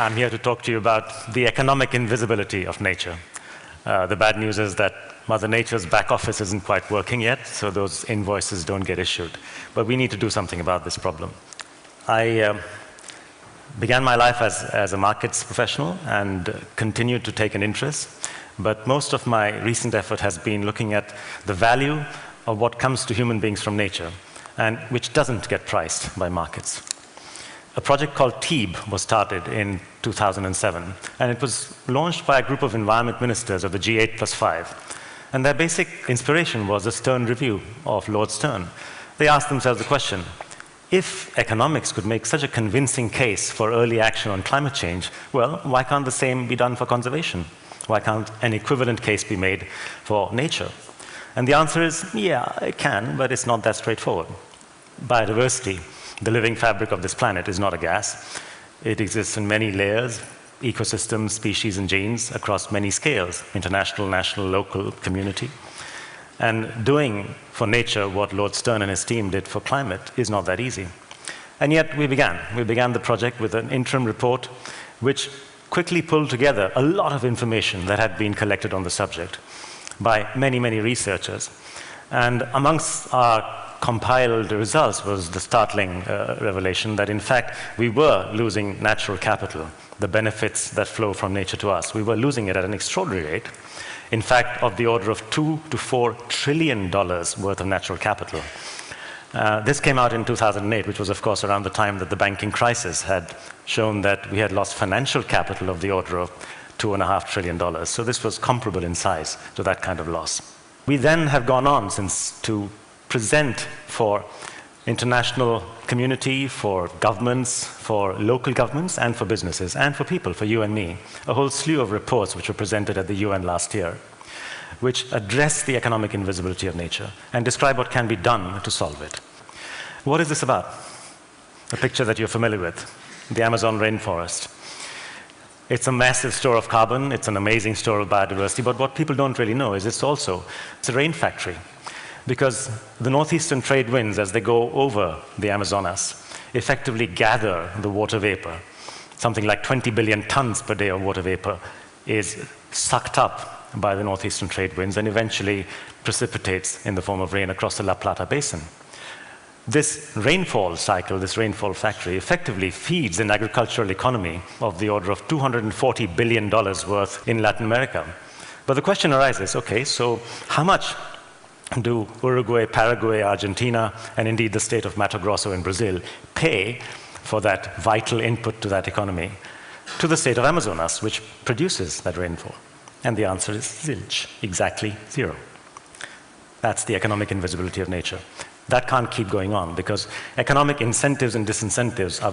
I'm here to talk to you about the economic invisibility of nature. The bad news is that Mother Nature's back office isn't quite working yet, so those invoices don't get issued. But we need to do something about this problem. I began my life as a markets professional and continued to take an interest, but most of my recent effort has been looking at the value of what comes to human beings from nature, and which doesn't get priced by markets. A project called TEEB was started in 2007, and it was launched by a group of environment ministers of the G8+5. And their basic inspiration was a Stern review of Lord Stern. They asked themselves the question, if economics could make such a convincing case for early action on climate change, well, why can't the same be done for conservation? Why can't an equivalent case be made for nature? And the answer is, yeah, it can, but it's not that straightforward. Biodiversity, the living fabric of this planet, is not a gas. It exists in many layers, ecosystems, species, and genes across many scales, international, national, local, community. And doing for nature what Lord Stern and his team did for climate is not that easy. And yet we began. We began the project with an interim report which quickly pulled together a lot of information that had been collected on the subject by many, many researchers. And amongst our compiled results was the startling revelation that, in fact, we were losing natural capital, the benefits that flow from nature to us. We were losing it at an extraordinary rate, in fact, of the order of $2 to $4 trillion worth of natural capital. This came out in 2008, which was, of course, around the time that the banking crisis had shown that we had lost financial capital of the order of $2.5 trillion. So this was comparable in size to that kind of loss. We then have gone on since to present for international community, for governments, for local governments, and for businesses, and for people, for you and me, a whole slew of reports which were presented at the UN last year, which address the economic invisibility of nature and describe what can be done to solve it. What is this about? A picture that you're familiar with, the Amazon rainforest. It's a massive store of carbon, it's an amazing store of biodiversity, but what people don't really know is it's a rain factory. Because the northeastern trade winds, as they go over the Amazonas, effectively gather the water vapor. Something like 20 billion tons per day of water vapor is sucked up by the northeastern trade winds and eventually precipitates in the form of rain across the La Plata Basin. This rainfall cycle, this rainfall factory, effectively feeds an agricultural economy of the order of $240 billion worth in Latin America. But the question arises, okay, so how much do Uruguay, Paraguay, Argentina, and indeed the state of Mato Grosso in Brazil pay for that vital input to that economy to the state of Amazonas, which produces that rainfall? And the answer is zilch, exactly zero. That's the economic invisibility of nature. That can't keep going on because economic incentives and disincentives are